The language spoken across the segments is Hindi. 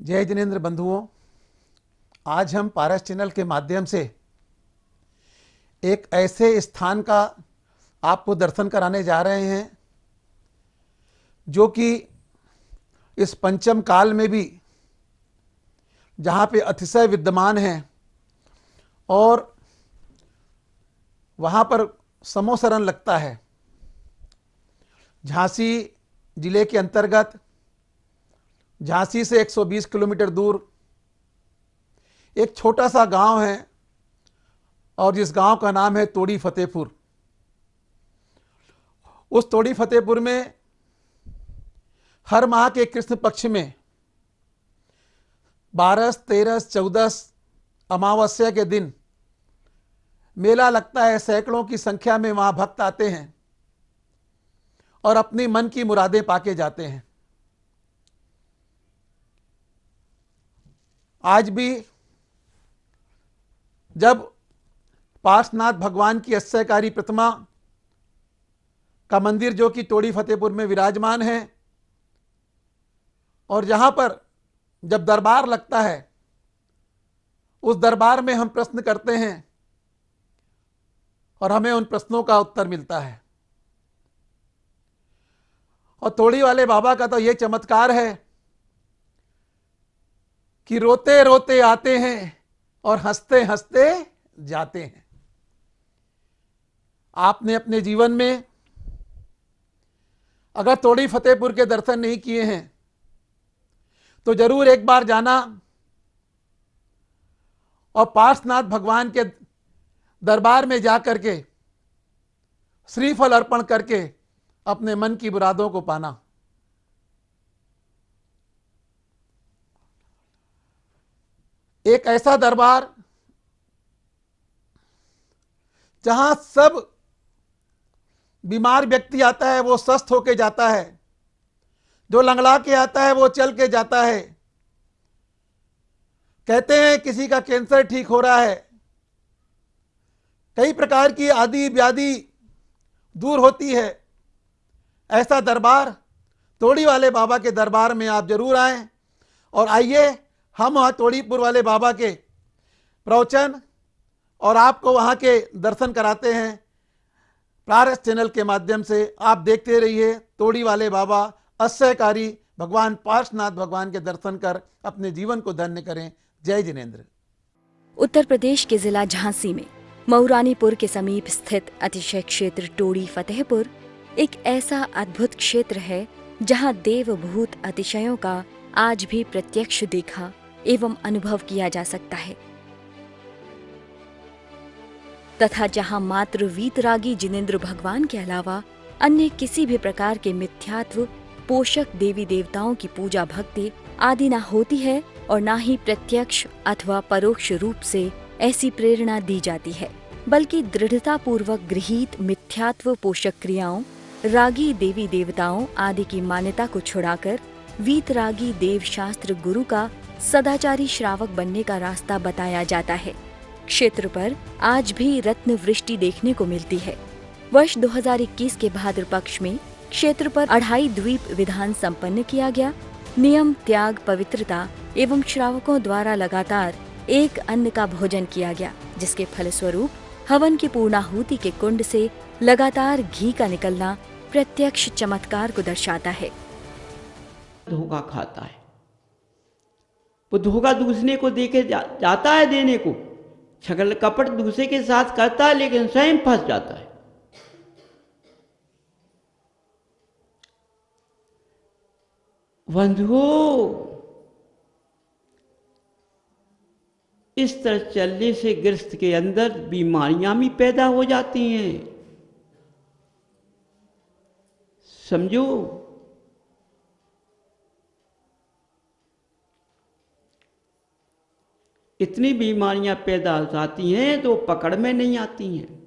जय जिनेंद्र बंधुओं, आज हम पारस चैनल के माध्यम से एक ऐसे स्थान का आपको दर्शन कराने जा रहे हैं जो कि इस पंचम काल में भी जहाँ पे अतिशय विद्यमान है और वहाँ पर समोसरण लगता है। झांसी जिले के अंतर्गत झांसी से 120 किलोमीटर दूर एक छोटा सा गांव है और जिस गांव का नाम है तोड़ी फतेहपुर। उस तोड़ी फतेहपुर में हर माह के कृष्ण पक्ष में 12, 13, 14 अमावस्या के दिन मेला लगता है। सैकड़ों की संख्या में वहां भक्त आते हैं और अपनी मन की मुरादें पाके जाते हैं। आज भी जब पार्श्वनाथ भगवान की अश्चर्यकारी प्रतिमा का मंदिर जो कि तोड़ी फतेहपुर में विराजमान है और जहां पर जब दरबार लगता है उस दरबार में हम प्रश्न करते हैं और हमें उन प्रश्नों का उत्तर मिलता है। और तोड़ी वाले बाबा का तो यह चमत्कार है कि रोते रोते आते हैं और हंसते हंसते जाते हैं। आपने अपने जीवन में अगर तोड़ी फतेहपुर के दर्शन नहीं किए हैं तो जरूर एक बार जाना और पार्श्वनाथ भगवान के दरबार में जाकर के श्रीफल अर्पण करके अपने मन की मुरादों को पाना। एक ऐसा दरबार जहां सब बीमार व्यक्ति आता है वो स्वस्थ होके जाता है, जो लंगड़ा के आता है वो चल के जाता है। कहते हैं किसी का कैंसर ठीक हो रहा है, कई प्रकार की आदि व्याधि दूर होती है। ऐसा दरबार तोड़ी वाले बाबा के दरबार में आप जरूर आएं और आइए हम वहाँ तोड़ीपुर वाले बाबा के प्रवचन और आपको वहाँ के दर्शन कराते हैं पारस चैनल के माध्यम से। आप देखते रहिए तोड़ी वाले बाबा अश्चर्यकारी भगवान पार्श्वनाथ भगवान के दर्शन कर अपने जीवन को धन्य करें। जय जिनेंद्र। उत्तर प्रदेश के जिला झांसी में मऊरानीपुर के समीप स्थित अतिशय क्षेत्र तोड़ी फतेहपुर एक ऐसा अद्भुत क्षेत्र है जहां देवभूत अतिशयों का आज भी प्रत्यक्ष देखा एवं अनुभव किया जा सकता है तथा जहां मात्र वीतरागी जिनेंद्र भगवान के अलावा अन्य किसी भी प्रकार के मिथ्यात्व पोषक देवी देवताओं की पूजा भक्ति आदि न होती है और न ही प्रत्यक्ष अथवा परोक्ष रूप से ऐसी प्रेरणा दी जाती है, बल्कि दृढ़ता पूर्वक गृहीत मिथ्यात्व पोषक क्रियाओं रागी देवी देवताओं आदि की मान्यता को छुड़ाकर वीतरागी देव शास्त्र गुरु का सदाचारी श्रावक बनने का रास्ता बताया जाता है। क्षेत्र पर आज भी रत्न वृष्टि देखने को मिलती है। वर्ष 2021 के भाद्र पक्ष में क्षेत्र पर अढ़ाई द्वीप विधान संपन्न किया गया। नियम त्याग पवित्रता एवं श्रावकों द्वारा लगातार एक अन्न का भोजन किया गया, जिसके फलस्वरूप हवन की पूर्णाहुति के कुंड से लगातार घी का निकलना प्रत्यक्ष चमत्कार को दर्शाता है। धोखा खाता है, वो धोखा दूसरे को देके जाता है देने को, छगल कपट दूसरे के साथ करता है लेकिन स्वयं फंस जाता है। बंधुओं, इस तरह चलने से गृहस्थ के अंदर बीमारियां भी पैदा हो जाती हैं। समझो, इतनी बीमारियां पैदा हो जाती हैं तो पकड़ में नहीं आती हैं।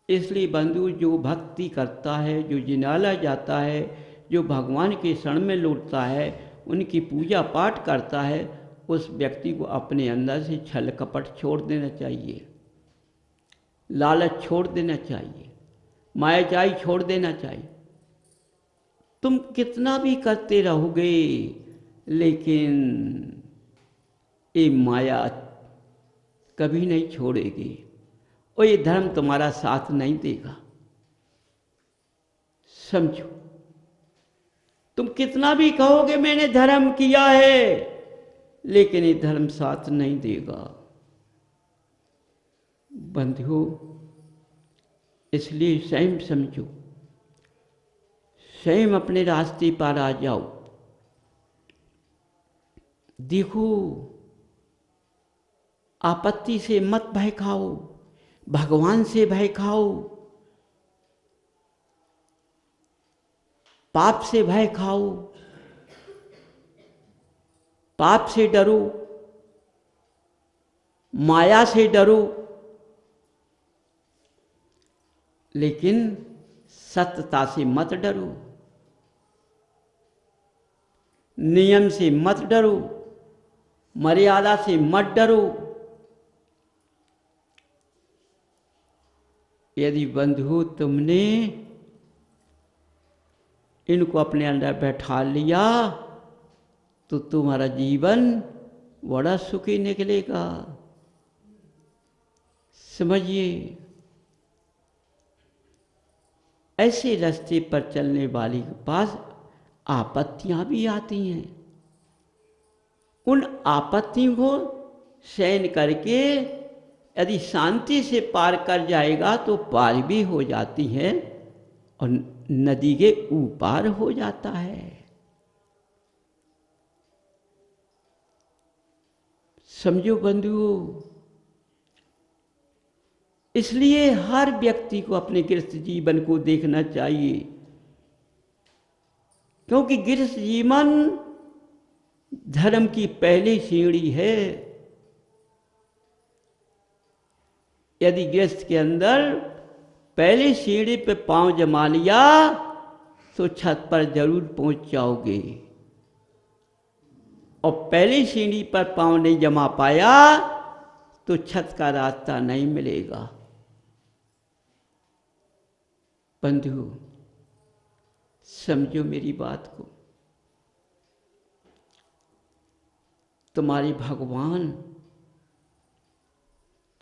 इसलिए बंधु, जो भक्ति करता है, जो जिनाला जाता है, जो भगवान के शरण में लौटता है, उनकी पूजा पाठ करता है, उस व्यक्ति को अपने अंदर से छल कपट छोड़ देना चाहिए, लालच छोड़ देना चाहिए, मायाजाई छोड़ देना चाहिए। तुम कितना भी करते रहोगे, लेकिन ये माया कभी नहीं छोड़ेगी और ये धर्म तुम्हारा साथ नहीं देगा। समझो, तुम कितना भी कहोगे मैंने धर्म किया है, लेकिन ये धर्म साथ नहीं देगा। बंधुओं, इसलिए स्वयं समझो, स्वयं अपने रास्ते पर आ जाओ। देखो, आपत्ति से मत भय खाओ, भगवान से भय खाओ, पाप से भय खाओ, पाप से डरो, माया से डरो, लेकिन सत्यता से मत डरो, नियम से मत डरो, मर्यादा से मत डरो। यदि बंधु तुमने इनको अपने अंदर बैठा लिया तो तुम्हारा जीवन बड़ा सुखी निकलेगा। समझिए, ऐसे रास्ते पर चलने वाले के पास आपत्तियां भी आती हैं। उन आपत्तियों को सहन करके यदि शांति से पार कर जाएगा तो पार भी हो जाती है और नदी के ऊपर हो जाता है। समझो बंधुओं, इसलिए हर व्यक्ति को अपने गृहस्थ जीवन को देखना चाहिए, क्योंकि गृहस्थ जीवन धर्म की पहली सीढ़ी है। यदि गृहस्थ के अंदर पहली सीढ़ी पे पांव जमा लिया तो छत पर जरूर पहुंच जाओगे, और पहली सीढ़ी पर पांव नहीं जमा पाया तो छत का रास्ता नहीं मिलेगा। बंधु, समझो मेरी बात को। तुम्हारे भगवान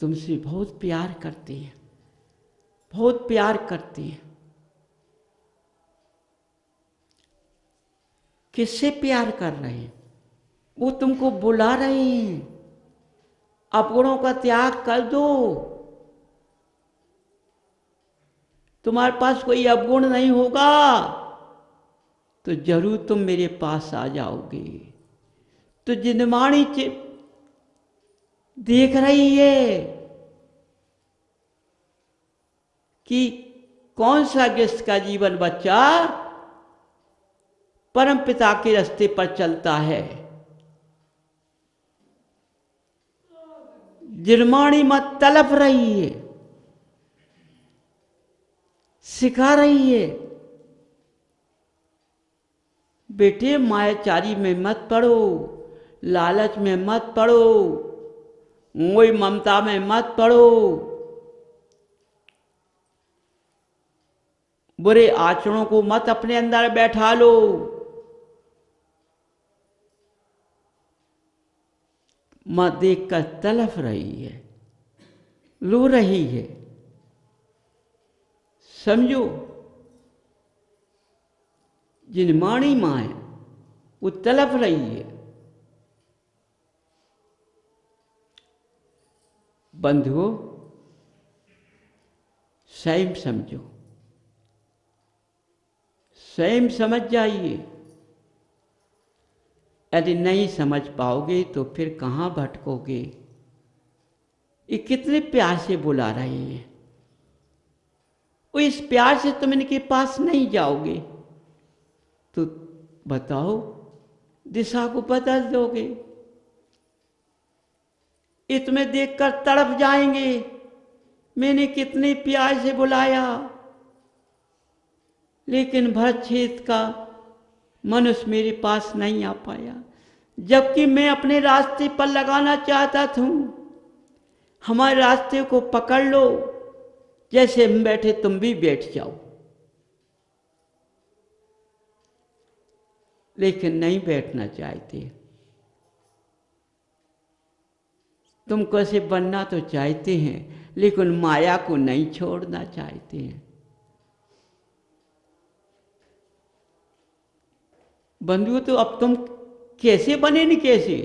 तुमसे बहुत प्यार करते हैं, बहुत प्यार करते हैं। किससे प्यार कर रहे हैं? वो तुमको बुला रहे हैं, अपनों का त्याग कर दो। तुम्हारे पास कोई अवगुण नहीं होगा तो जरूर तुम मेरे पास आ जाओगे। तो जिनवाणी देख रही है कि कौन सा गृहस्थ का जीवन बच्चा परम पिता के रास्ते पर चलता है। जिनवाणी मत तलप रही है, सिखा रही है, बेटे मायाचारी में मत पड़ो, लालच में मत पड़ो, मोह ममता में मत पड़ो, बुरे आचरणों को मत अपने अंदर बैठा लो। मां देखकर तड़फ रही है, रो रही है। समझो, जिनवाणी मां है वो तड़फ रही है। बंधुओं, स्वयं समझो, स्वयं समझ जाइए। यदि नहीं समझ पाओगे तो फिर कहाँ भटकोगे। ये कितने प्यार से बुला रहे हैं, वो इस प्यार से तुम इनके पास नहीं जाओगे तो बताओ दिशा को बदल दोगे। ये तुम्हें देखकर तड़प जाएंगे, मैंने कितने प्यार से बुलाया, लेकिन भरतक्षेत्र का मनुष्य मेरे पास नहीं आ पाया, जबकि मैं अपने रास्ते पर लगाना चाहता था। हमारे रास्ते को पकड़ लो, जैसे हम बैठे तुम भी बैठ जाओ। लेकिन नहीं बैठना चाहते। तुम कैसे बनना तो चाहते हैं, लेकिन माया को नहीं छोड़ना चाहते हैं। बंधुओं, तो अब तुम कैसे बने नहीं, कैसे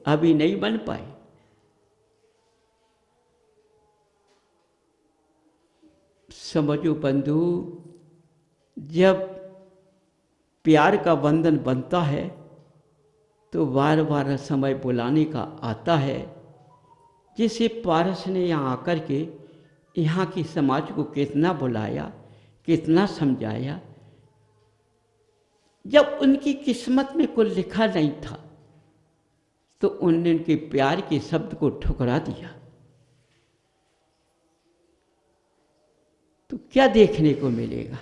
अभी नहीं बन पाए। समझो बंधु, जब प्यार का बंधन बनता है तो बार बार समय बुलाने का आता है। जिसे पारस ने यहाँ आकर के यहाँ की समाज को कितना बुलाया, कितना समझाया। जब उनकी किस्मत में कुछ लिखा नहीं था तो उनने उनके प्यार के शब्द को ठुकरा दिया। तो क्या देखने को मिलेगा?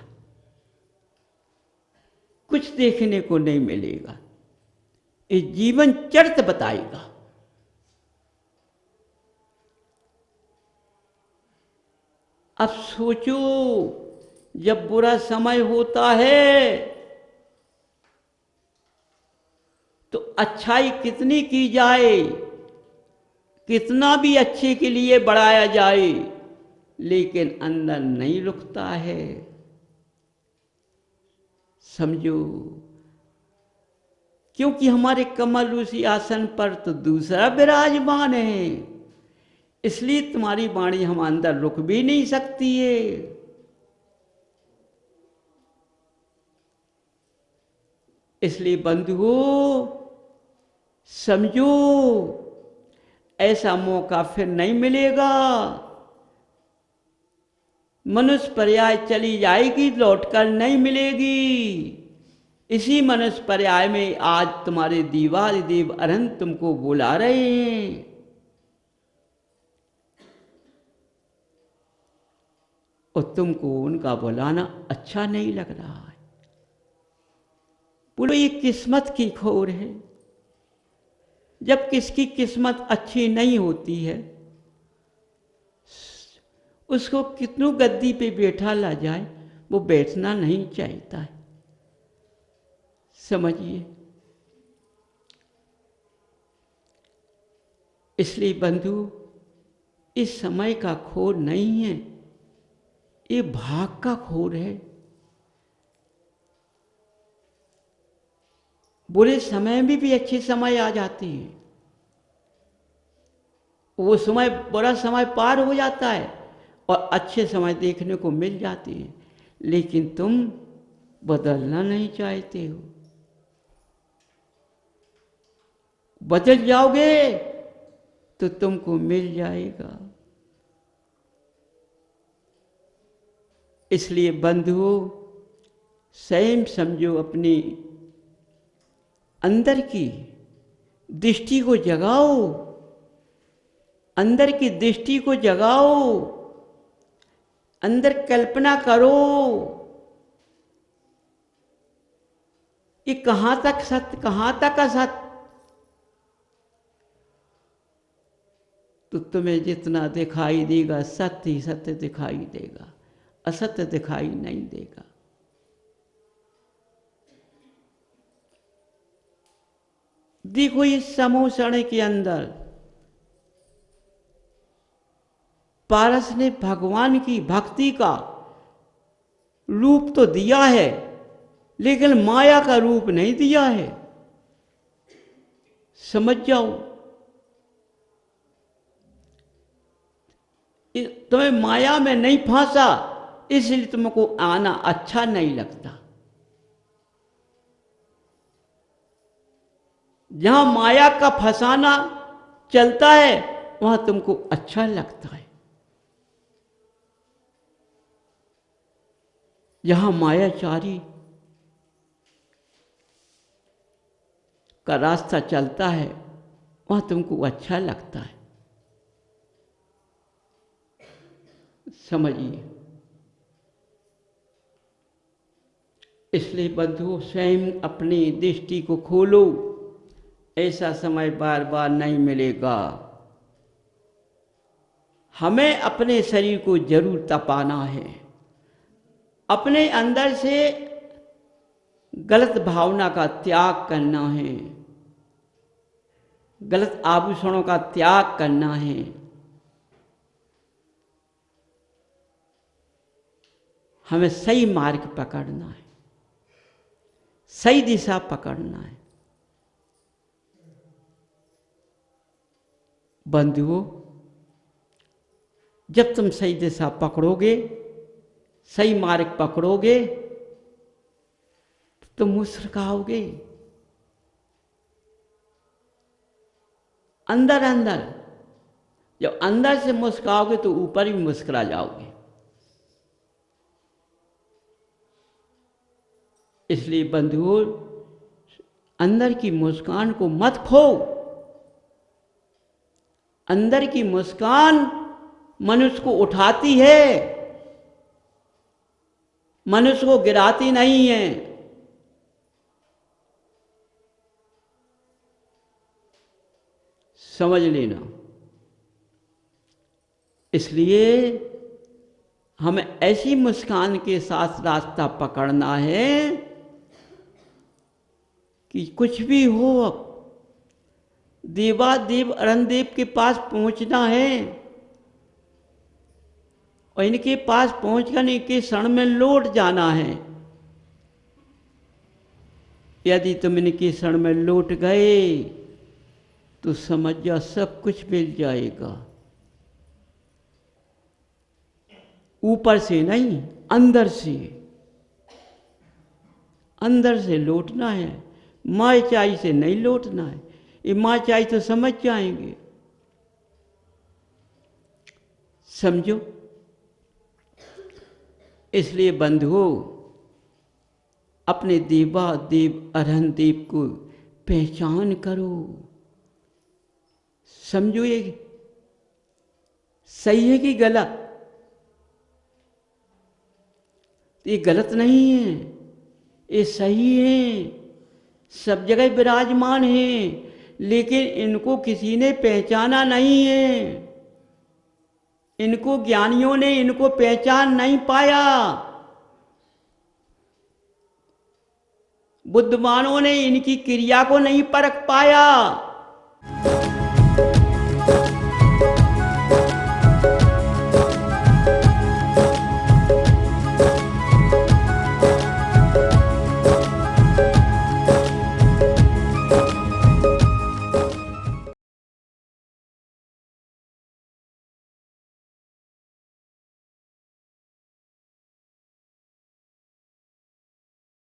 कुछ देखने को नहीं मिलेगा। ये जीवन चरित्र बताएगा। अब सोचो, जब बुरा समय होता है तो अच्छाई कितनी की जाए, कितना भी अच्छे के लिए बढ़ाया जाए, लेकिन अंदर नहीं रुकता है। समझो, क्योंकि हमारे कमल रूसी आसन पर तो दूसरा विराजमान है, इसलिए तुम्हारी वाणी हम अंदर रुक भी नहीं सकती है। इसलिए बंधुओं समझो, ऐसा मौका फिर नहीं मिलेगा। मनुष्य पर्याय चली जाएगी, लौटकर नहीं मिलेगी। इसी मनुष्य पर्याय में आज तुम्हारे देवादिदेव अनंत तुमको बुला रहे हैं। और तुमको उनका बुलाना अच्छा नहीं लग रहा है। बोलो, ये किस्मत की खोर है। जब किसकी किस्मत अच्छी नहीं होती है, उसको कितनों गद्दी पे बैठा ला जाए, वो बैठना नहीं चाहता है। समझिए। इसलिए बंधु, इस समय का खोर नहीं है, ये भाग का खोर है। बुरे समय में भी अच्छे समय आ जाते हैं। वो समय, बुरा समय पार हो जाता है और अच्छे समय देखने को मिल जाते हैं, लेकिन तुम बदलना नहीं चाहते हो। बदल जाओगे तो तुमको मिल जाएगा। इसलिए बंधुओं, स्वयं समझो, अपनी अंदर की दृष्टि को जगाओ, अंदर की दृष्टि को जगाओ, अंदर कल्पना करो, ये कहां तक सत्य, कहां तक असत्य। तो तुम्हें जितना दिखाई देगा सत्य ही सत्य दिखाई देगा, असत्य दिखाई नहीं देगा। देखो, इस समोषण के अंदर पारस ने भगवान की भक्ति का रूप तो दिया है, लेकिन माया का रूप नहीं दिया है। समझ जाओ, तुम्हें माया में नहीं फंसा, इसलिए तुमको आना अच्छा नहीं लगता। जहां माया का फंसाना चलता है वहां तुमको अच्छा लगता है। जहां मायाचारी का रास्ता चलता है वहां तुमको अच्छा लगता है। समझिए। इसलिए बंधुओं, स्वयं अपनी दृष्टि को खोलो। ऐसा समय बार बार नहीं मिलेगा। हमें अपने शरीर को जरूर तपाना है, अपने अंदर से गलत भावना का त्याग करना है, गलत आभूषणों का त्याग करना है। हमें सही मार्ग पकड़ना है, सही दिशा पकड़ना है। बंधुओं, जब तुम सही दिशा पकड़ोगे, सही मार्ग पकड़ोगे, तो तुम मुस्कुराओगे। अंदर अंदर, जब अंदर से मुस्कुराओगे तो ऊपर भी मुस्कुरा जाओगे। इसलिए बंधुओं, अंदर की मुस्कान को मत खो। अंदर की मुस्कान मनुष्य को उठाती है, मनुष्य को गिराती नहीं है। समझ लेना। इसलिए हमें ऐसी मुस्कान के साथ रास्ता पकड़ना है कि कुछ भी हो, देवादेव अरुणदेव के पास पहुंचना है और इनके पास पहुंचने के क्षण में लौट जाना है। यदि तुम इनके क्षण में लौट गए तो समझ जा सब कुछ मिल जाएगा। ऊपर से नहीं, अंदर से, अंदर से लौटना है। माय चाई से नहीं लौटना है। ये माँ चाई तो समझ जाएंगे। समझो। इसलिए बंधुओं, अपने देवादेव अरुणदेव को पहचान करो। समझो ये सही है कि गलत? ये गलत नहीं है, ये सही है, सब जगह विराजमान है, लेकिन इनको किसी ने पहचाना नहीं है। इनको ज्ञानियों ने इनको पहचान नहीं पाया। बुद्धिमानों ने इनकी क्रिया को नहीं परख पाया।